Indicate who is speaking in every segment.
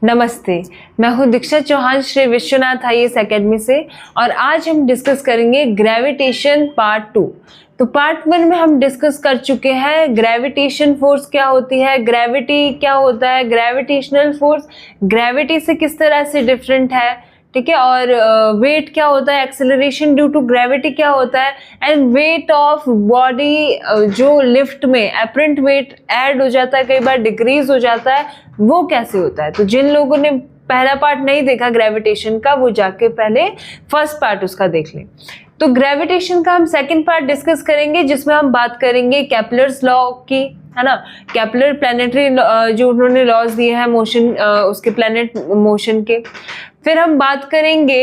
Speaker 1: नमस्ते, मैं हूँ दीक्षा चौहान श्री विश्वनाथ आईएएस एकेडमी से और आज हम डिस्कस करेंगे ग्रेविटेशन पार्ट 2। तो पार्ट 1 में हम डिस्कस कर चुके हैं ग्रेविटेशन फोर्स क्या होती है, ग्रेविटी क्या होता है, ग्रेविटेशनल फोर्स ग्रेविटी से किस तरह से डिफरेंट है, ठीक है, और वेट क्या होता है, एक्सेलरेशन ड्यू टू ग्रेविटी क्या होता है, एंड वेट ऑफ बॉडी जो लिफ्ट में एपरेंट वेट ऐड हो जाता है, कई बार डिक्रीज हो जाता है, वो कैसे होता है। तो जिन लोगों ने पहला पार्ट नहीं देखा ग्रेविटेशन का, वो जाके पहले फर्स्ट पार्ट उसका देख लें। तो ग्रेविटेशन का हम सेकंड पार्ट डिस्कस करेंगे, जिसमें हम बात करेंगे केपलर्स लॉ की, है ना। केपलर प्लैनेटरी जो उन्होंने लॉज दिए हैं मोशन, उसके प्लैनेट मोशन के। फिर हम बात करेंगे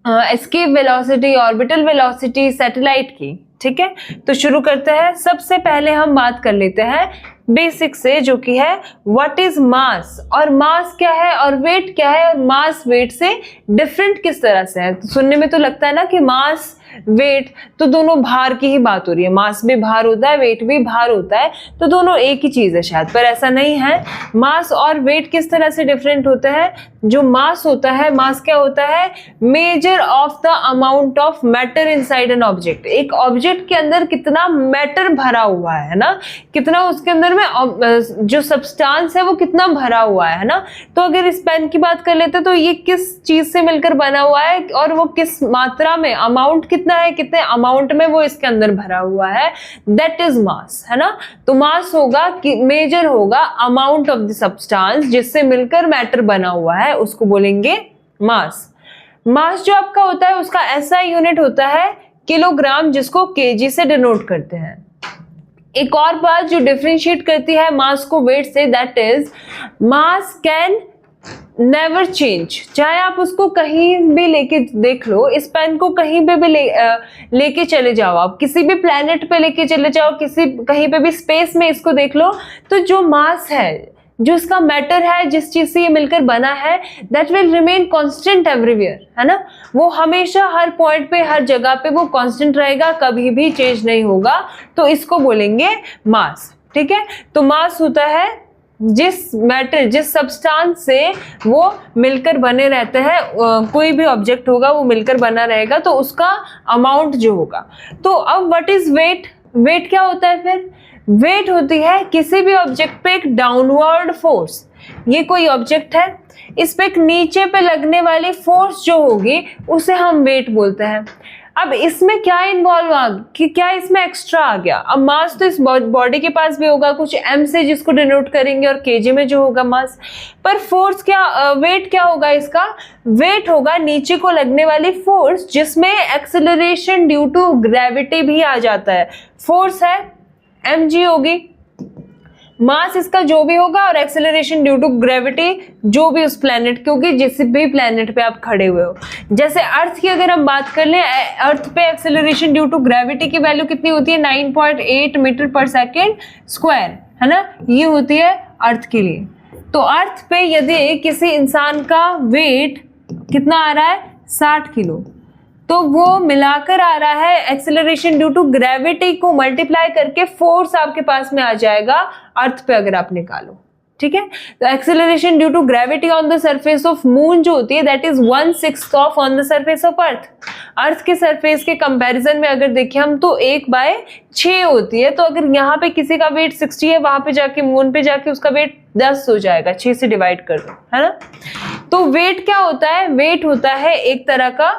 Speaker 1: escape velocity, orbital velocity satellite की, ठीक है। तो शुरू करते हैं। सबसे पहले हम बात कर लेते हैं बेसिक से, जो कि है व्हाट इज मास, और मास क्या है और वेट क्या है, और मास वेट से डिफरेंट किस तरह से है। तो सुनने में तो लगता है ना कि मास वेट तो दोनों भार की ही बात हो रही है, मास भी भार होता है, वेट भी भार होता है, तो दोनों एक ही चीज है शायद, पर ऐसा नहीं है। मास और वेट किस तरह से डिफरेंट होते हैं। जो मास होता है, मास क्या होता है, measure of the amount of matter inside an object. एक ऑब्जेक्ट के अंदर कितना मैटर भरा हुआ है ना, कितना उसके अंदर में जो सब्सटेंस है वो कितना भरा हुआ है ना। तो अगर इस पेन की बात कर लेते हैं तो ये किस चीज से मिलकर बना हुआ है और वो किस मात्रा में, अमाउंट कितना है, कितने अमाउंट में वो इसके अंदर भरा हुआ है, दैट इज मास, है ना। तो मास होगा कि मेजर होगा अमाउंट ऑफ द सब्सटेंस जिससे मिलकर मैटर बना हुआ है, उसको बोलेंगे मास। मास जो आपका होता है उसका ऐसा यूनिट होता है किलोग्राम, जिसको केजी से डिनोट करते हैं। एक और बात जो डिफरेंशिएट करती है मास को वेट से, that is mass can never change. चाहे आप उसको कहीं भी लेके देख लो, इस पेन को कहीं पे भी लेके चले जाओ, आप किसी भी प्लेनेट पे लेके चले जाओ, कहीं पे भी स्पेस में इसको देख लो, तो जो मास है, जो इसका मैटर है, जिस चीज से ये मिलकर बना है, that will remain constant everywhere, है ना। वो हमेशा हर पॉइंट पे, हर जगह पे वो कांस्टेंट रहेगा, कभी भी चेंज नहीं होगा, तो इसको बोलेंगे मास, ठीक है। तो मास होता है जिस मैटर, जिस सब्सटेंस से वो मिलकर बने रहते हैं, कोई भी ऑब्जेक्ट होगा वो मिलकर बना रहेगा, तो उसका अमाउंट जो होगा। तो अब व्हाट इज वेट, वेट क्या होता है फिर। वेट होती है किसी भी ऑब्जेक्ट पे एक डाउनवर्ड फोर्स। ये कोई ऑब्जेक्ट है, इस पे एक नीचे पे लगने वाली फोर्स जो होगी उसे हम वेट बोलते हैं। अब इसमें क्या इन्वॉल्व आ कि क्या इसमें एक्स्ट्रा आ गया। अब मास तो इस बॉडी के पास भी होगा कुछ एम से, जिसको डिनोट करेंगे, और केजी में जो होगा मास। पर फोर्स क्या, वेट क्या होगा इसका, वेट होगा नीचे को लगने वाली फोर्स, जिसमें एक्सेलरेशन ड्यू टू ग्रेविटी भी आ जाता है। फोर्स है mg होगी, मास इसका जो भी होगा, और एक्सेलरेशन ड्यू टू ग्रेविटी जो भी उस प्लेनेट की होगी, जिस भी प्लेनेट पे आप खड़े हुए हो। जैसे अर्थ की अगर हम बात कर लें, अर्थ पे एक्सेलरेशन ड्यू टू ग्रेविटी की वैल्यू कितनी होती है, 9.8 मीटर पर सेकेंड स्क्वायर, है ना, ये होती है अर्थ के लिए। तो अर्थ पे यदि किसी इंसान का वेट कितना आ रहा है, 60 किलो, तो वो मिलाकर आ रहा है एक्सेलरेशन ड्यू टू ग्रेविटी को मल्टीप्लाई करके फोर्स आपके पास में आ जाएगा अर्थ पे, अगर आप निकालो, ठीक है। तो acceleration due to gravity on the surface of moon जो होती है, that is 1/6 of on the surface of earth. Earth के सरफेस के कंपैरिजन में अगर देखें हम, तो 1/6 होती है। तो अगर यहाँ पे किसी का वेट 60 है, वहां पे जाके मून पे जाके उसका वेट 10 हो जाएगा, 6 से डिवाइड कर दो, है ना। तो वेट क्या होता है, वेट होता है एक तरह का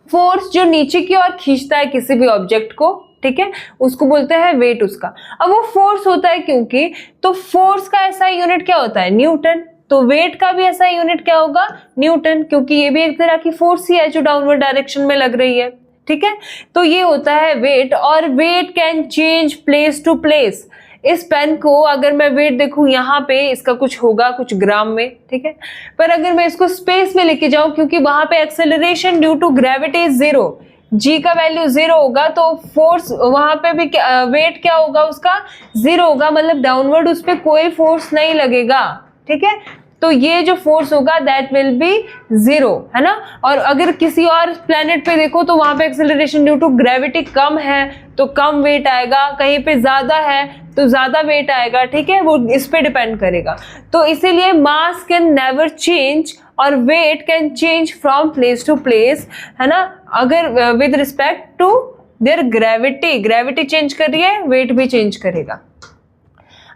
Speaker 1: फोर्स जो नीचे की ओर खींचता है किसी भी ऑब्जेक्ट को, ठीक है, उसको बोलते हैं वेट उसका। अब वो फोर्स होता है क्योंकि, तो फोर्स का ऐसा यूनिट क्या होता है, न्यूटन। तो वेट का भी ऐसा यूनिट क्या होगा, न्यूटन, क्योंकि ये भी एक तरह की फोर्स ही है जो डाउनवर्ड डायरेक्शन में लग रही है, ठीक है। तो ये होता है वेट, और weight can change place to place. इस पेन को अगर मैं वेट देखूं, यहाँ पे इसका कुछ होगा, कुछ ग्राम में, ठीक है, पर अगर मैं इसको स्पेस में लेके जाऊं, क्योंकि वहां पे एक्सेलरेशन ड्यू टू ग्रेविटी 0, जी का वैल्यू 0 होगा, तो फोर्स वहां पे भी वेट क्या होगा उसका, 0 होगा, मतलब डाउनवर्ड उस पर कोई फोर्स नहीं लगेगा, ठीक है। तो ये जो फोर्स होगा दैट विल बी 0, है ना। और अगर किसी और प्लेनेट पे देखो तो वहां पे एक्सेलरेशन ड्यू टू ग्रेविटी कम है तो कम वेट आएगा, कहीं पे ज्यादा है तो ज्यादा वेट आएगा, ठीक है, वो इस पे डिपेंड करेगा। तो इसीलिए मास कैन नेवर चेंज और weight can change from place to place, है ना, अगर with respect to their gravity, gravity change कर रही है, वेट भी चेंज करेगा।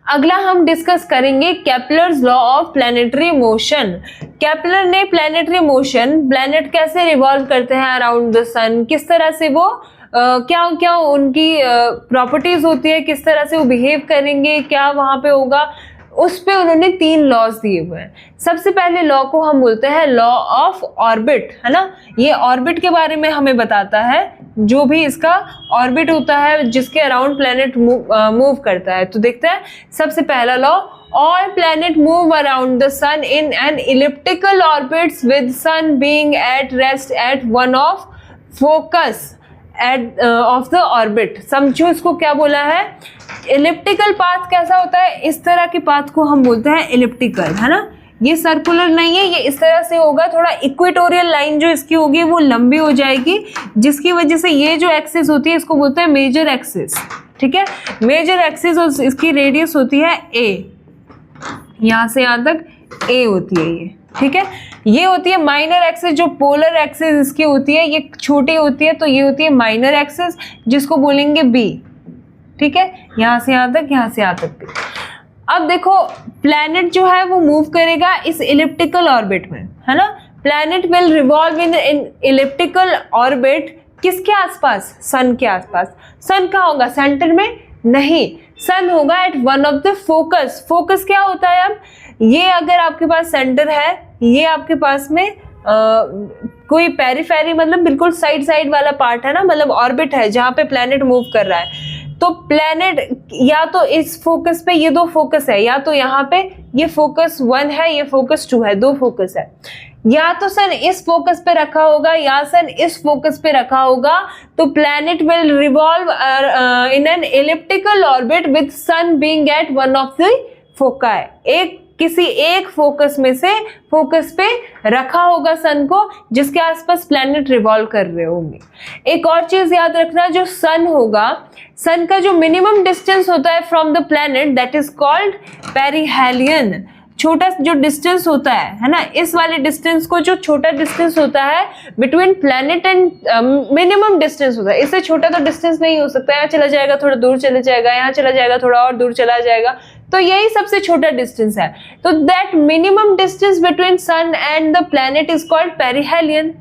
Speaker 1: अगला हम डिस्कस करेंगे Kepler's law of planetary motion. Kepler ने प्लैनेटरी मोशन, प्लैनेट कैसे रिवॉल्व करते हैं अराउंड द सन, किस तरह से वो क्या क्या उनकी प्रॉपर्टीज होती है, किस तरह से वो बिहेव करेंगे, क्या वहां पे होगा, उस पे उन्होंने 3 लॉज दिए हुए हैं। सबसे पहले लॉ को हम बोलते हैं लॉ ऑफ ऑर्बिट, है ना। ये ऑर्बिट के बारे में हमें बताता है, जो भी इसका ऑर्बिट होता है जिसके अराउंड प्लैनेट मूव करता है। तो देखते हैं सबसे पहला law, all planet move around the sun in an elliptical orbits with sun being at rest at one of focus at of the orbit. समझो इसको क्या बोला है, इलिप्टिकल पाथ कैसा होता है, इस तरह के पाथ को हम बोलते हैं इलिप्टिकल, है ना। ये सर्कुलर नहीं है, ये इस तरह से होगा, थोड़ा इक्वेटोरियल लाइन जो इसकी होगी वो लंबी हो जाएगी, जिसकी वजह से ये जो एक्सिस होती है इसको बोलते हैं मेजर एक्सिस, ठीक है। मेजर एक्सिस और इसकी रेडियस होती है a, यहां से यहां तक a होती है ये, ठीक है। ये होती है माइनर एक्सिस, जो पोलर एक्सिस इसकी होती है ये छोटी होती है, तो ये होती है माइनर एक्सिस जिसको बोलेंगे b, ठीक है, यहां से यहां तक, यहां से यहां तक भी। अब देखो प्लैनेट जो है वो मूव करेगा इस इलिप्टिकल ऑर्बिट में, है ना। Planet will revolve in elliptical orbit किसके आसपास, सन के आसपास। सन कहाँ होगा, सेंटर में नहीं, सन होगा at one of the focus. Focus क्या होता है, अब ये अगर आपके पास सेंटर है, ये आपके पास में कोई पेरिफेरी मतलब बिल्कुल साइड साइड वाला पार्ट है ना, मतलब ऑर्बिट है जहां पे प्लैनेट मूव कर रहा है। तो प्लैनेट या तो इस फोकस पे, ये 2 फोकस है, या तो यहाँ पे ये फोकस 1 है, ये फोकस 2 है, 2 फोकस है, या तो सन इस फोकस पे रखा होगा या सन इस फोकस पे रखा होगा। तो planet will revolve in an elliptical orbit with sun being at one of the foci. एक किसी एक फोकस में से फोकस पे रखा होगा सन को, जिसके आसपास प्लैनेट रिवॉल्व कर रहे होंगे। एक और चीज याद रखना, जो सन होगा, सन का जो मिनिमम डिस्टेंस होता है from the planet that is called perihelion. छोटा जो डिस्टेंस होता है ना, इस वाले डिस्टेंस को, जो छोटा डिस्टेंस होता है between planet and minimum distance होता है, इससे छोटा तो डिस्टेंस नहीं हो सकता। यहाँ चला जाएगा थोड़ा दूर चले जाएगा, यहाँ चला जाएगा थोड़ा और दूर चला जाएगा, तो यही सबसे छोटा डिस्टेंस है। तो that minimum distance between sun and the planet is called perihelion.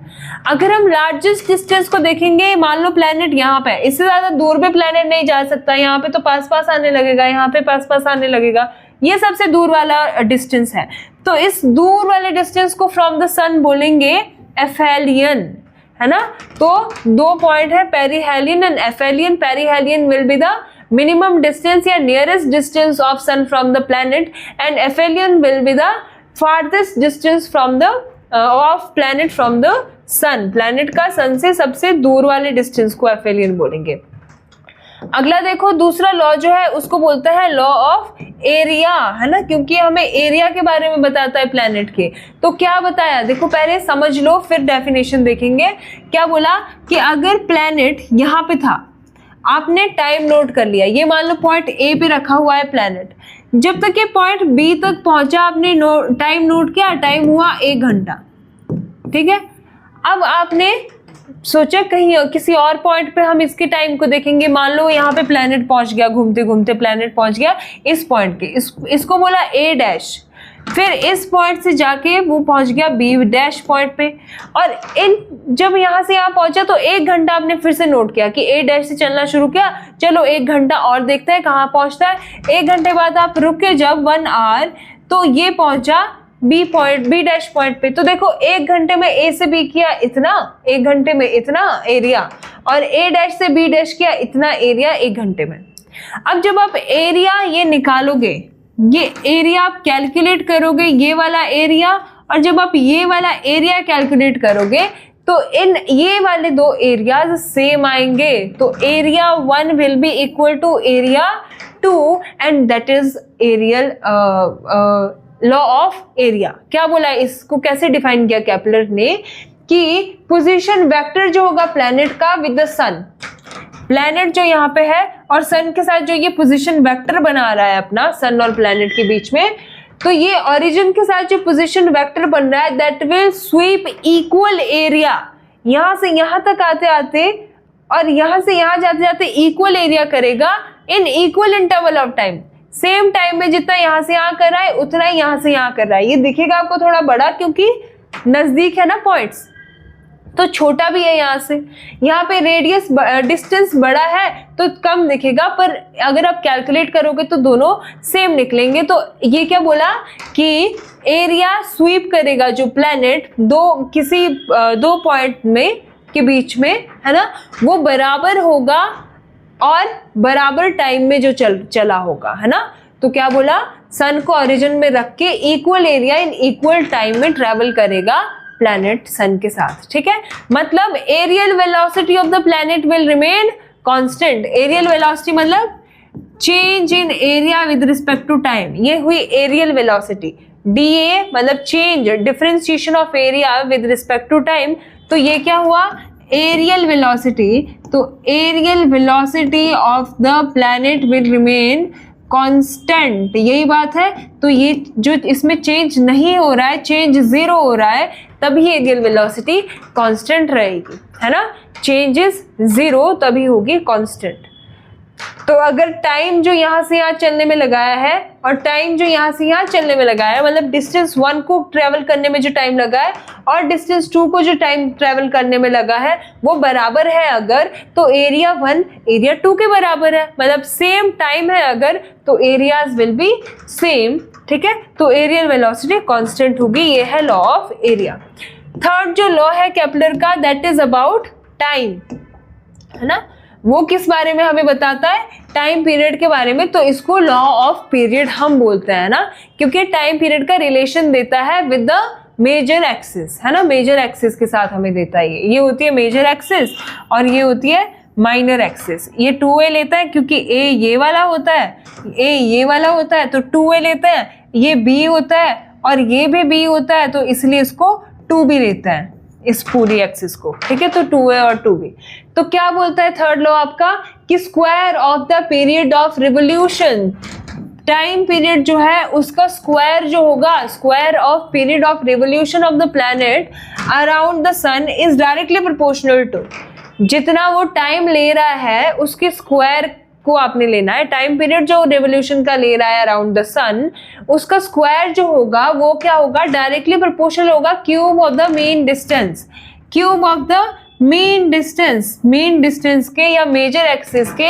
Speaker 1: अगर हम लार्जेस्ट डिस्टेंस को देखेंगे, मान लो प्लैनेट यहाँ पे, इससे ज्यादा दूर पे प्लैनेट नहीं जा सकता, यहाँ पे तो पास पास आने लगेगा, यहाँ पे पास पास आने लगेगा, ये सबसे दूर वाला डिस्टेंस है। तो इस दूर वाले डिस्टेंस को फ्रॉम द सन बोलेंगे एफेलियन, है ना। तो 2 पॉइंट है, perihelion and aphelion. Perihelion will be the minimum distance या nearest distance of sun from the planet and aphelion will be the farthest distance from the of planet from the sun। planet का sun से सबसे दूर वाले distance को aphelion बोलेंगे। अगला देखो, दूसरा लॉ जो है उसको बोलता है लॉ ऑफ एरिया, है ना, क्योंकि हमें एरिया के बारे में बताता है प्लैनेट के। तो क्या बताया, देखो पहले समझ लो फिर डेफिनेशन देखेंगे। क्या बोला कि अगर प्लैनेट यहाँ पे था, आपने टाइम नोट कर लिया, ये मान लो पॉइंट ए पे रखा हुआ है प्लैनेट, जब तक ये पॉइंट बी तक पहुंचा आपने टाइम नोट किया, टाइम हुआ 1 घंटा, ठीक है। अब आपने सोचा कहीं किसी और पॉइंट पे हम इसके टाइम को देखेंगे, मान लो यहाँ पे प्लैनेट पहुंच गया, घूमते घूमते प्लैनेट पहुंच गया इस पॉइंट के, इसको बोला ए डैश, फिर इस पॉइंट से जाके वो पहुंच गया बी डैश पॉइंट पे, और जब यहाँ से यहाँ पहुंचा तो 1 घंटा आपने फिर से नोट किया कि ए डैश से चलना शुरू किया, चलो 1 घंटा और देखते हैं कहाँ पहुंचता है। 1 घंटे बाद आप रुके जब 1 आवर, तो ये पहुंचा बी डैश पॉइंट पे। तो देखो 1 घंटे में ए से बी किया इतना, 1 घंटे में इतना एरिया, और ए डैश से बी डैश किया इतना एरिया 1 घंटे में। अब जब आप एरिया ये निकालोगे, ये एरिया आप कैलकुलेट करोगे, ये वाला एरिया, और जब आप ये वाला एरिया कैलकुलेट करोगे तो इन ये वाले 2 एरियाज सेम आएंगे। तो area 1 will be equal to area 2 and that is law of area. क्या बोला है, इसको कैसे डिफाइन किया केपलर ने कि पोजीशन वेक्टर जो होगा प्लैनेट का विद द सन, प्लैनेट जो यहाँ पे है और सन के साथ जो ये पोजीशन वेक्टर बना रहा है अपना सन और प्लैनेट के बीच में, तो ये ओरिजिन के साथ जो पोजीशन वेक्टर बन रहा है that will sweep equal area, यहाँ से यहाँ तक आते आते और यहाँ से यहाँ जाते जाते इक्वल एरिया करेगा in equal interval of time. Same time में जितना यहाँ से यहाँ कर रहा है उतना ही यहाँ से यहाँ कर रहा है। ये दिखेगा आपको थोड़ा बड़ा क्योंकि नजदीक है ना पॉइंट्स, तो छोटा भी है यहाँ से। यहाँ पे रेडियस डिस्टेंस बड़ा है तो कम दिखेगा, पर अगर आप कैलकुलेट करोगे तो दोनों सेम निकलेंगे। तो ये क्या बोला कि एरिया स्वीप करेगा जो प्लैनेट दो पॉइंट में के बीच में, है ना, वो बराबर होगा और बराबर टाइम में जो चला होगा, है ना। तो क्या बोला, सन को ओरिजिन में रख के equal area in equal time में ट्रेवल करेगा प्लैनेट सन के साथ, ठीक है। मतलब areal velocity of the planet will remain constant. Areal velocity मतलब change in area with respect to time, ये हुई एरियल वेलोसिटी। डीए मतलब change, differentiation of area with respect to time, तो ये क्या हुआ, एरियल वेलोसिटी। तो areal velocity of the planet will remain constant, यही बात है। तो ये जो इसमें चेंज नहीं हो रहा है, चेंज जीरो हो रहा है, तभी एरियल वेलोसिटी कांस्टेंट रहेगी, है ना। चेंजेस जीरो तभी होगी कांस्टेंट। तो अगर टाइम जो यहाँ से यहाँ चलने में लगाया है और टाइम जो यहाँ से यहाँ चलने में लगाया है, मतलब डिस्टेंस 1 को ट्रेवल करने में जो टाइम लगा है और डिस्टेंस 2 को जो टाइम ट्रेवल करने में लगा है वो बराबर है अगर, तो एरिया 1 एरिया 2 के बराबर है। मतलब सेम टाइम है अगर, तो एरियाज विल बी सेम, ठीक है। तो एरियल वेलोसिटी कांस्टेंट होगी, ये है लॉ ऑफ एरिया। थर्ड जो लॉ है केपलर का, दैट इज अबाउट टाइम, है ना। वो किस बारे में हमें बताता है, टाइम पीरियड के बारे में। तो इसको लॉ ऑफ पीरियड हम बोलते हैं ना, क्योंकि टाइम पीरियड का रिलेशन देता है विद द मेजर एक्सिस, है ना। मेजर एक्सिस के साथ हमें देता है, ये होती है मेजर एक्सिस और ये होती है माइनर एक्सिस। ये 2a लेता है क्योंकि a ये वाला होता है, a ये वाला होता है, तो 2a लेता है। ये b होता है और ये भी b होता है, तो इसलिए इसको 2b लेता है, इस पूरी एक्सिस को, ठीक है। तो 2a और 2b। तो क्या बोलता है थर्ड लॉ आपका कि square of the period of revolution, time period जो है उसका स्क्वायर जो होगा, square of period of revolution of the planet around the sun is directly proportional to, जितना वो टाइम ले रहा है उसके स्क्वायर को आपने लेना है। टाइम पीरियड जो रिवोल्यूशन का ले रहा है अराउंड द सन, उसका स्क्वायर जो होगा वो क्या होगा, डायरेक्टली प्रोपोर्शनल होगा cube of the mean distance, cube of the mean distance, mean distance के या मेजर एक्सिस के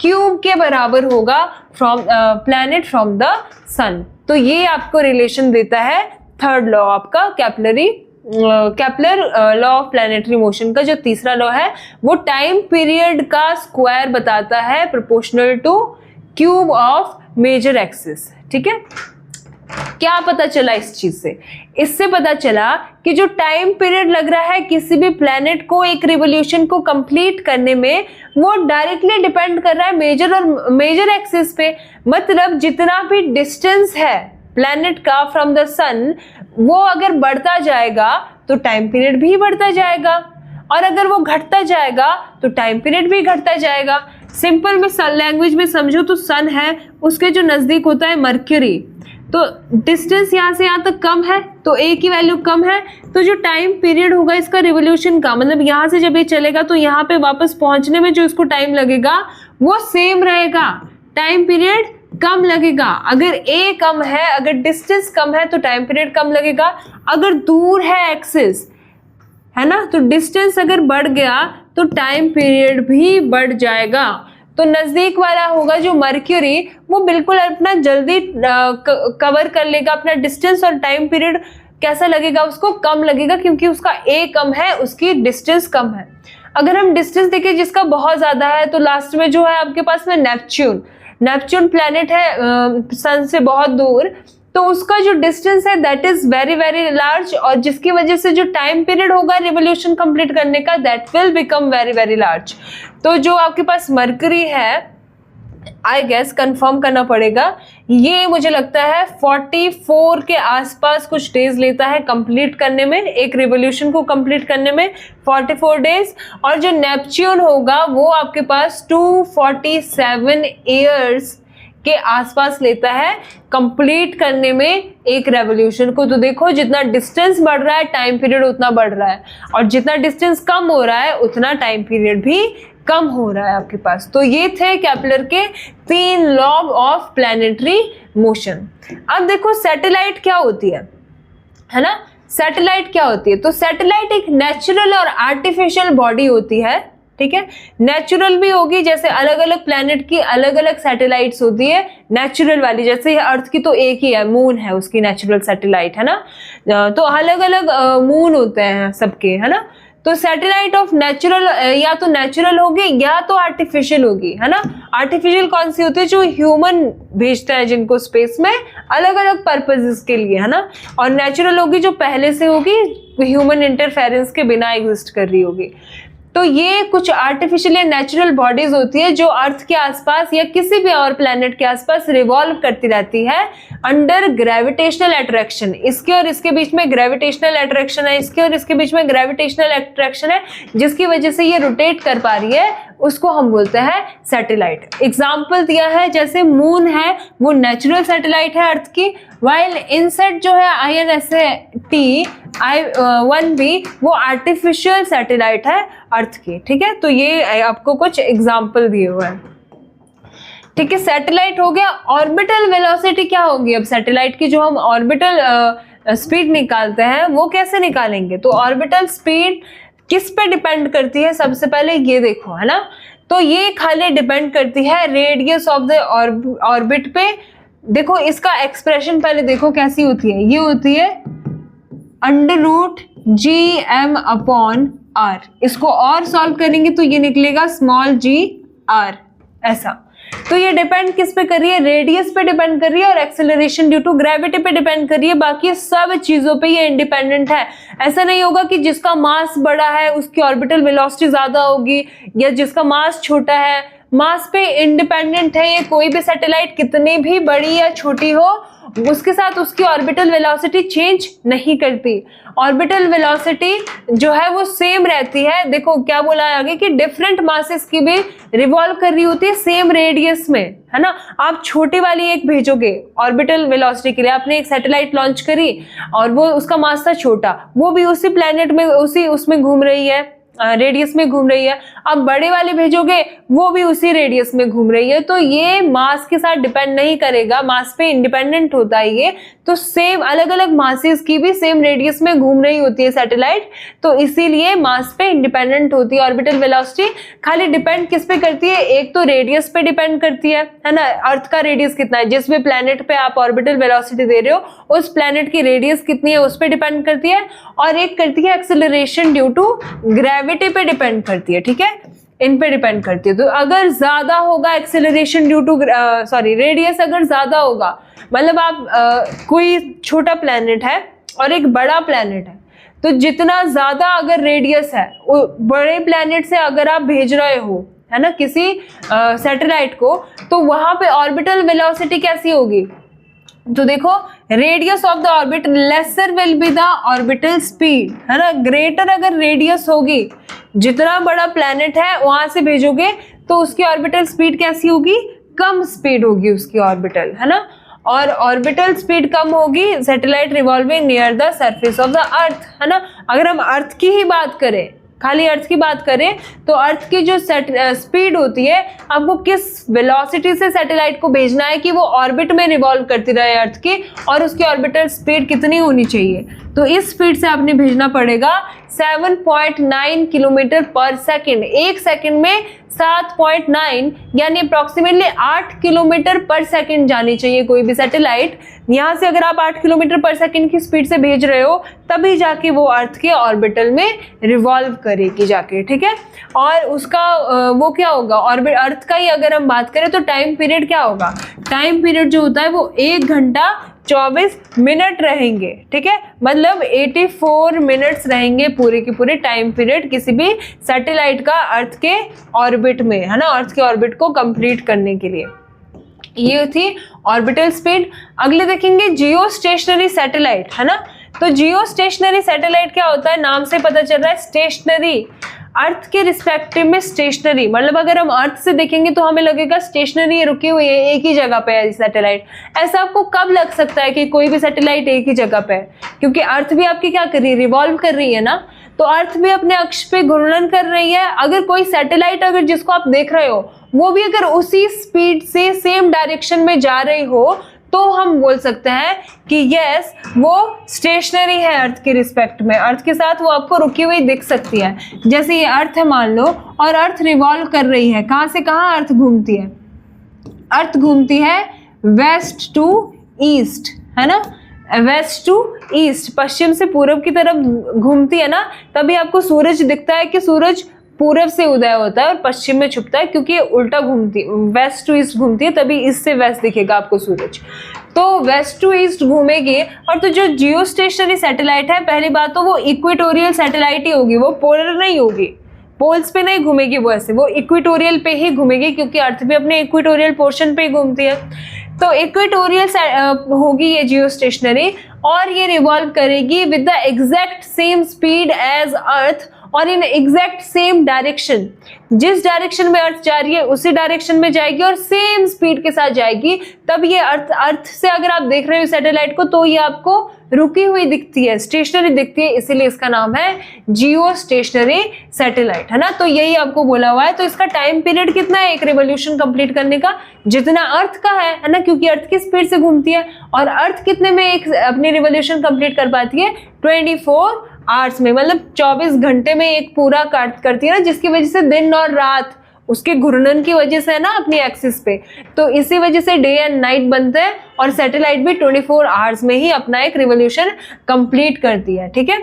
Speaker 1: क्यूब के बराबर होगा फ्रॉम प्लैनेट फ्रॉम द सन। तो ये आपको रिलेशन देता है थर्ड लॉ आपका Kepler law of planetary motion का। जो तीसरा लॉ है वो टाइम पीरियड का स्क्वायर बताता है proportional to cube of major axis, ठीक है। क्या पता चला इस चीज से, इससे पता चला कि जो टाइम पीरियड लग रहा है किसी भी प्लैनेट को एक रिवोल्यूशन को कंप्लीट करने में, वो डायरेक्टली डिपेंड कर रहा है मेजर और मेजर एक्सिस पे। मतलब जितना भी डिस्टेंस है प्लैनेट का फ्रॉम द सन, वो अगर बढ़ता जाएगा तो टाइम पीरियड भी बढ़ता जाएगा, और अगर वो घटता जाएगा तो टाइम पीरियड भी घटता जाएगा। सिंपल में लैंग्वेज में समझो तो सन है, उसके जो नजदीक होता है मर्क्यूरी, तो डिस्टेंस यहाँ से यहाँ तक कम है तो a की वैल्यू कम है, तो जो टाइम पीरियड होगा इसका रिवोल्यूशन का, मतलब यहाँ से जब ये चलेगा तो यहाँ पे वापस पहुंचने में जो इसको टाइम लगेगा वो सेम रहेगा, टाइम पीरियड कम लगेगा। अगर a कम है, अगर डिस्टेंस कम है तो टाइम पीरियड कम लगेगा। अगर दूर है एक्सिस, है ना, तो डिस्टेंस अगर बढ़ गया तो टाइम पीरियड भी बढ़ जाएगा। तो नजदीक वाला होगा जो मर्क्यूरी, वो बिल्कुल अपना जल्दी कवर कर लेगा अपना डिस्टेंस, और टाइम पीरियड कैसा लगेगा उसको, कम लगेगा, क्योंकि उसका a कम है, उसकी डिस्टेंस कम है। अगर हम डिस्टेंस देखें जिसका बहुत ज्यादा है, तो लास्ट में जो है आपके पास में नेपच्यून प्लैनेट है सन से बहुत दूर, तो उसका जो डिस्टेंस है that is very very large, और जिसकी वजह से जो टाइम पीरियड होगा रिवोल्यूशन कंप्लीट करने का that will become very very large. तो जो आपके पास मर्करी है, आई गेस कंफर्म करना पड़ेगा, ये मुझे लगता है 44 के आसपास कुछ डेज लेता है कंप्लीट करने में, एक रिवॉल्यूशन को कंप्लीट करने में 44 डेज। और जो नेपच्यून होगा वो आपके पास 247 ईयर्स के आसपास लेता है कंप्लीट करने में एक रेवोल्यूशन को। तो देखो जितना डिस्टेंस बढ़ रहा है टाइम पीरियड उतना बढ़ रहा है, और जितना डिस्टेंस कम हो रहा है उतना टाइम पीरियड भी कम हो रहा है आपके पास। तो ये थे केपलर के 3 लॉ ऑफ प्लैनेटरी मोशन। अब देखो सैटेलाइट क्या होती है ना, सैटेलाइट क्या होती है? तो सैटेलाइट एक नेचुरल और आर्टिफिशियल बॉडी होती है, ठीक है। नेचुरल भी होगी, जैसे अलग अलग प्लैनेट की अलग अलग सैटेलाइट्स होती है नेचुरल वाली, जैसे अर्थ की तो एक ही है, मून है उसकी नेचुरल सैटेलाइट, है ना। तो अलग अलग मून होते हैं सबके, है ना। तो सैटेलाइट ऑफ नेचुरल या तो नेचुरल होगी या तो आर्टिफिशियल होगी, है ना। आर्टिफिशियल कौन सी होती है? जो ह्यूमन भेजता है जिनको स्पेस में अलग अलग पर्पसेस के लिए, है ना। और नेचुरल होगी जो पहले से होगी, ह्यूमन इंटरफेरेंस के बिना एग्जिस्ट कर रही होगी। तो ये कुछ आर्टिफिशियल या नेचुरल बॉडीज होती है जो अर्थ के आसपास या किसी भी और प्लैनेट के आसपास रिवॉल्व करती रहती है अंडर ग्रेविटेशनल अट्रैक्शन। इसके और इसके बीच में ग्रेविटेशनल अट्रैक्शन है, इसके और इसके बीच में ग्रेविटेशनल अट्रैक्शन है, जिसकी वजह से ये रोटेट कर पा रही है, उसको हम बोलते हैं सैटेलाइट। एग्जाम्पल दिया है, जैसे मून है वो नेचुरल सैटेलाइट है अर्थ की, वाइल इनसेट जो है INSAT I-1B वो आर्टिफिशियल सैटेलाइट है अर्थ की, ठीक है। तो ये आपको कुछ एग्जाम्पल दिए हुए हैं, ठीक है। सैटेलाइट हो गया। ऑर्बिटल वेलोसिटी क्या होगी? अब सैटेलाइट की जो हम ऑर्बिटल स्पीड निकालते हैं वो कैसे निकालेंगे? तो ऑर्बिटल स्पीड किस पे डिपेंड करती है? सबसे पहले ये देखो, है ना। तो ये खाली डिपेंड करती है रेडियस ऑफ द ऑर्बिट पे। देखो इसका एक्सप्रेशन पहले देखो कैसी होती है, ये होती है √GM/r। इसको और सॉल्व करेंगे तो ये निकलेगा g/r, ऐसा। तो ये डिपेंड किस पे कर रही है? रेडियस पे डिपेंड कर रही है और एक्सेलरेशन ड्यू टू ग्रेविटी पे डिपेंड कर रही है। बाकी सब चीजों पे ये इंडिपेंडेंट है। ऐसा नहीं होगा कि जिसका मास बड़ा है उसकी ऑर्बिटल वेलोसिटी ज्यादा होगी, या जिसका मास छोटा है। मास पे इंडिपेंडेंट है ये, कोई भी सैटेलाइट कितनी भी बड़ी या छोटी हो उसके साथ उसकी ऑर्बिटल वेलोसिटी चेंज नहीं करती। ऑर्बिटल वेलोसिटी जो है वो सेम रहती है। देखो क्या बोला है आगे कि डिफरेंट मासेस की भी रिवॉल्व कर रही होती है सेम रेडियस में, है ना। आप छोटी वाली एक भेजोगे ऑर्बिटल वेलोसिटी के लिए, आपने एक सैटेलाइट लॉन्च करी और वो उसका मास था छोटा, वो भी उसी प्लेनेट में उसमें घूम रही है, रेडियस में घूम रही है। अब बड़े वाले भेजोगे वो भी उसी रेडियस में घूम रही है। तो ये मास के साथ डिपेंड नहीं करेगा, मास पे इंडिपेंडेंट होता है ये। तो सेम अलग अलग मासेस की भी सेम रेडियस में घूम रही होती है सैटेलाइट, तो इसीलिए मास पे इंडिपेंडेंट होती है। ऑर्बिटल वेलोसिटी खाली डिपेंड किस पे करती है? एक तो रेडियस पे डिपेंड करती है ना। अर्थ का रेडियस कितना है, जिस भी प्लेनेट पे आप ऑर्बिटल वेलोसिटी दे रहे हो उस प्लेनेट की रेडियस कितनी है उस पे डिपेंड करती है। और एक करती है एक्सेलरेशन ड्यू टू ग्रेविटी पे डिपेंड करती है, ठीक है। इन पे डिपेंड करती है। तो अगर ज्यादा होगा एक्सेलरेशन ड्यू टू रेडियस अगर ज्यादा होगा, मतलब आप कोई छोटा प्लेनेट है और एक बड़ा प्लेनेट है, तो जितना ज्यादा अगर रेडियस है बड़े प्लेनेट से अगर आप भेज रहे हो, है ना, किसी सैटेलाइट को, तो वहां पे ऑर्बिटल वेलोसिटी कैसी होगी? तो देखो radius of the orbit laser will be the orbital speed, है ना। ग्रेटर अगर रेडियस होगी, जितना बड़ा प्लेनेट है वहां से भेजोगे तो उसकी ऑर्बिटल स्पीड कैसी होगी? कम स्पीड होगी उसकी ऑर्बिटल, है ना। और ऑर्बिटल स्पीड कम होगी satellite revolving near the surface of the earth, है ना। अगर हम अर्थ की ही बात करें, खाली अर्थ की बात करें, तो अर्थ की जो स्पीड होती है, आपको किस वेलोसिटी से सैटेलाइट को भेजना है कि वो ऑर्बिट में रिवॉल्व करती रहे अर्थ की, और उसकी ऑर्बिटल स्पीड कितनी होनी चाहिए? तो इस स्पीड से आपने भेजना पड़ेगा 7.9 किलोमीटर पर सेकेंड। एक सेकेंड में 7.9 यानी अप्रोक्सीमेटली 8 किलोमीटर पर सेकेंड जानी चाहिए कोई भी सैटेलाइट। यहाँ से अगर आप 8 किलोमीटर पर सेकेंड की स्पीड से भेज रहे हो तभी जाके वो अर्थ के ऑर्बिटल में रिवॉल्व करेगी जाके, ठीक है। और उसका वो क्या होगा, ऑर्बिट अर्थ का ही अगर हम बात करें तो टाइम पीरियड क्या होगा? टाइम पीरियड जो होता है वो 1 घंटा 24 मिनट रहेंगे, ठीक है। मतलब 84 मिनट्स रहेंगे पूरे के पूरे टाइम पीरियड किसी भी सैटेलाइट का अर्थ के ऑर्बिट में, है ना, अर्थ के ऑर्बिट को कंप्लीट करने के लिए। ये थी ऑर्बिटल स्पीड। अगले देखेंगे जियो स्टेशनरी सैटेलाइट, है ना। तो जियो स्टेशनरी सैटेलाइट क्या होता है, नाम से पता चल रहा है स्टेशनरी, अर्थ के रिस्पेक्टिव में स्टेशनरी, मतलब अगर हम अर्थ से देखेंगे तो हमें लगेगा स्टेशनरी रुकी हुई है, एक ही जगह पे है सैटेलाइट। ऐसा आपको कब लग सकता है कि कोई भी सैटेलाइट एक ही जगह पे है, क्योंकि अर्थ भी आपकी क्या कर रही है, रिवॉल्व कर रही है ना। तो अर्थ भी अपने अक्ष पे घूर्णन कर रही है। अगर कोई सैटेलाइट अगर जिसको आप देख रहे हो वो भी अगर उसी स्पीड से सेम डायरेक्शन में जा रही हो तो हम बोल सकते हैं कि यस वो स्टेशनरी है अर्थ के रिस्पेक्ट में, अर्थ के साथ वो आपको रुकी हुई दिख सकती है। जैसे ये अर्थ है मान लो, और अर्थ रिवॉल्व कर रही है, कहाँ से कहाँ अर्थ घूमती है, अर्थ घूमती है वेस्ट टू ईस्ट, है ना, वेस्ट टू ईस्ट, पश्चिम से पूर्व की तरफ घूमती है ना। तभी आपको सूरज दिखता है कि सूरज पूरब से उदय होता है और पश्चिम में छुपता है, क्योंकि उल्टा घूमती, वेस्ट टू ईस्ट घूमती है, तभी ईस्ट से वेस्ट दिखेगा आपको सूरज। तो वेस्ट टू ईस्ट घूमेगी। और तो जो जियो स्टेशनरी सैटेलाइट है, पहली बात तो वो इक्वेटोरियल सैटेलाइट ही होगी, वो पोलर नहीं होगी, पोल्स पे नहीं घूमेगी वो, ऐसे वो इक्वेटोरियल पे ही घूमेगी, क्योंकि अर्थ भी अपने इक्वेटोरियल पोर्शन पे ही घूमती है। तो इक्वेटोरियल होगी ये जियो स्टेशनरी, और ये रिवॉल्व करेगी with the exact same speed as earth और इन एग्जैक्ट सेम डायरेक्शन। जिस डायरेक्शन में अर्थ जा रही है उसी डायरेक्शन में जाएगी और सेम स्पीड के साथ जाएगी। तब ये अर्थ से अगर आप देख रहे हो सैटेलाइट को तो ये आपको रुकी हुई दिखती है, स्टेशनरी दिखती है, इसीलिए इसका नाम है जियो स्टेशनरी सैटेलाइट, है ना। तो यही आपको बोला हुआ है। तो इसका टाइम पीरियड कितना है एक रिवोल्यूशन कंप्लीट करने का, जितना अर्थ का है ना, क्योंकि अर्थ की स्पीड से घूमती है। और अर्थ कितने में एक अपनी रिवोल्यूशन कंप्लीट कर पाती है, 24 आवर्स में, मतलब 24 घंटे में एक पूरा करती है ना, जिसकी वजह से दिन और रात उसके घूर्णन की वजह से है ना अपनी एक्सिस पे, तो इसी वजह से डे एंड नाइट बनते हैं। और सैटेलाइट भी 24 आवर्स में ही अपना एक रिवोल्यूशन कंप्लीट करती है, ठीक है।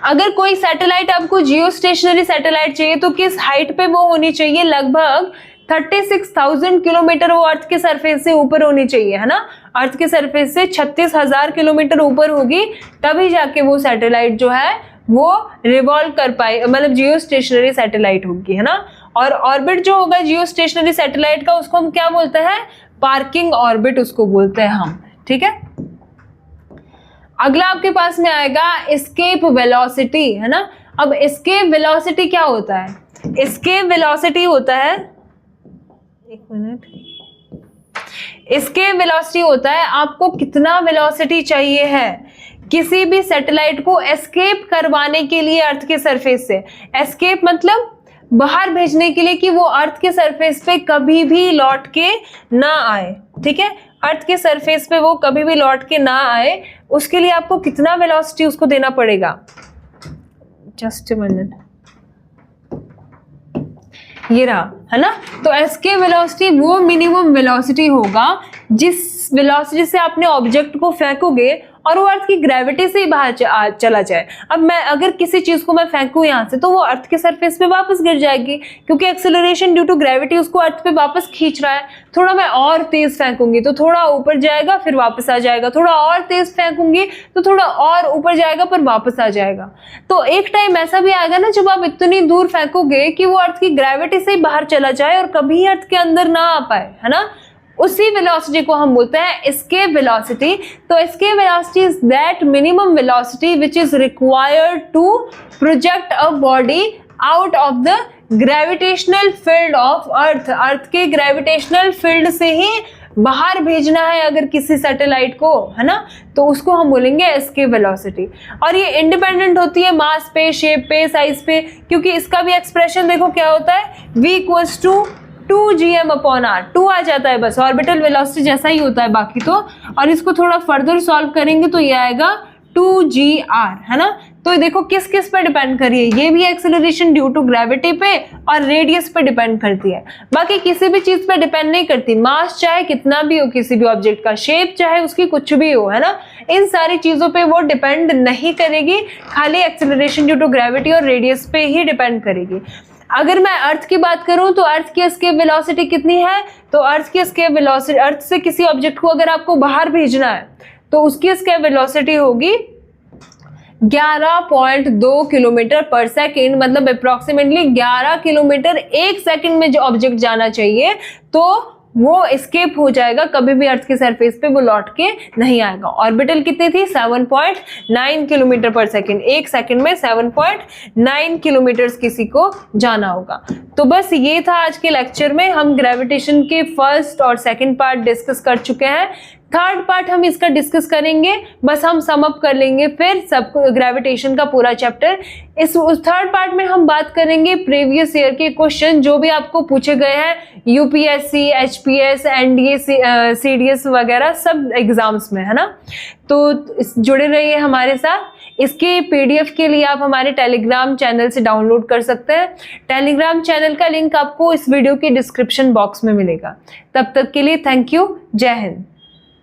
Speaker 1: अगर कोई सैटेलाइट आपको जियो स्टेशनरी सैटेलाइट चाहिए तो किस हाइट पे वो होनी चाहिए, लगभग 36,000 किलोमीटर वो अर्थ के सरफेस से ऊपर होनी चाहिए, है ना। अर्थ के सरफेस से 36,000 किलोमीटर ऊपर होगी, तभी जाके वो सैटेलाइट जो है वो रिवॉल्व कर पाए, मतलब जियो स्टेशनरी सैटेलाइट होगी, है ना। और ऑर्बिट जो होगा जियो स्टेशनरी सैटेलाइट का, उसको हम क्या बोलते हैं, पार्किंग ऑर्बिट उसको बोलते हैं हम, ठीक है। अगला आपके पास में आएगा एस्केप वेलोसिटी, है ना। अब एस्केप वेलोसिटी क्या होता है, एस्केप वेलोसिटी होता है, एक मिनट, एस्केप वेलोसिटी होता है आपको कितना वेलोसिटी चाहिए है किसी भी सैटेलाइट को एस्केप करवाने के लिए अर्थ के सरफेस से। एस्केप मतलब बाहर भेजने के लिए कि वो अर्थ के सरफेस पे कभी भी लौट के ना आए, ठीक है। अर्थ के सरफेस पे वो कभी भी लौट के ना आए, उसके लिए आपको कितना वेलोसिटी उसको देना पड़ेगा, जस्ट अ मिनट, ये रहा, है ना। तो एस्केप वेलोसिटी वो मिनिमम वेलोसिटी होगा जिस वेलोसिटी से आपने ऑब्जेक्ट को फेंकोगे और वो अर्थ की ग्रेविटी से ही बाहर चला जाए। अब मैं अगर किसी चीज को मैं फेंकूं यहाँ से तो वो अर्थ के सरफेस पे वापस गिर जाएगी, क्योंकि एक्सेलरेशन ड्यू टू ग्रेविटी उसको अर्थ पे वापस खींच रहा है। थोड़ा मैं और तेज फेंकूंगी तो थोड़ा ऊपर जाएगा फिर वापस आ जाएगा, थोड़ा और तेज फेंकूंगी तो थोड़ा और ऊपर जाएगा पर वापस आ जाएगा। तो एक टाइम ऐसा भी आएगा ना जब आप इतनी दूर फेंकोगे कि वो अर्थ की ग्रेविटी से ही बाहर चला जाए और कभी अर्थ के अंदर ना आ पाए, है ना। उसी वेलोसिटी को हम बोलते हैं एस्केप वेलोसिटी। तो escape velocity is that minimum velocity which is required to project a body out of the gravitational field of earth. Earth के ग्रेविटेशनल फील्ड से ही बाहर भेजना है अगर किसी सैटेलाइट को, है ना, तो उसको हम बोलेंगे एस्केप वेलोसिटी। और ये इंडिपेंडेंट होती है मास पे, शेप पे, साइज पे, क्योंकि इसका भी एक्सप्रेशन देखो क्या होता है, v इक्वल्स टू 2gm/r, 2 आ जाता है बस, ऑर्बिटल वेलोसिटी जैसा ही होता है बाकी तो। और इसको थोड़ा फर्दर सॉल्व करेंगे तो ये आएगा 2gr, है ना। तो देखो किस किस पे डिपेंड कर रही है, ये भी एक्सेलरेशन ड्यू टू ग्रेविटी पे और रेडियस पे डिपेंड करती है, बाकी किसी भी चीज पे डिपेंड नहीं करती। मास चाहे कितना भी हो किसी भी ऑब्जेक्ट का, शेप चाहे उसकी कुछ भी हो, है ना, इन सारी चीजों पे वो डिपेंड नहीं करेगी, खाली एक्सेलरेशन ड्यू टू ग्रेविटी और रेडियस पे ही डिपेंड करेगी। अगर मैं अर्थ की बात करूं तो अर्थ की एस्केप वेलोसिटी कितनी है, तो अर्थ की एस्केप वेलोसिटी, अर्थ से किसी ऑब्जेक्ट को अगर आपको बाहर भेजना है तो उसकी एस्केप वेलोसिटी होगी 11.2 किलोमीटर पर सेकेंड, मतलब अप्रोक्सीमेटली 11 किलोमीटर एक सेकेंड में जो ऑब्जेक्ट जाना चाहिए तो वो एस्केप हो जाएगा, कभी भी अर्थ के सरफेस पे वो लौट के नहीं आएगा। ऑर्बिटल कितनी थी? 7.9 किलोमीटर पर सेकेंड। एक सेकेंड में 7.9 किलोमीटर किसी को जाना होगा। तो बस ये था आज के लेक्चर में। हम ग्रेविटेशन के फर्स्ट और सेकेंड पार्ट डिस्कस कर चुके हैं। थर्ड पार्ट हम इसका डिस्कस करेंगे, बस हम सम अप कर लेंगे फिर सब ग्रेविटेशन का पूरा चैप्टर। इस थर्ड पार्ट में हम बात करेंगे प्रीवियस ईयर के क्वेश्चन जो भी आपको पूछे गए हैं यूपीएससी, एचपीएस, एनडीए, सीडीएस वगैरह सब एग्जाम्स में, है ना। तो जुड़े रहिए हमारे साथ। इसके पीडीएफ के लिए आप हमारे टेलीग्राम चैनल से डाउनलोड कर सकते हैं। टेलीग्राम चैनल का लिंक आपको इस वीडियो के डिस्क्रिप्शन बॉक्स में मिलेगा। तब तक के लिए थैंक यू। जय हिंद।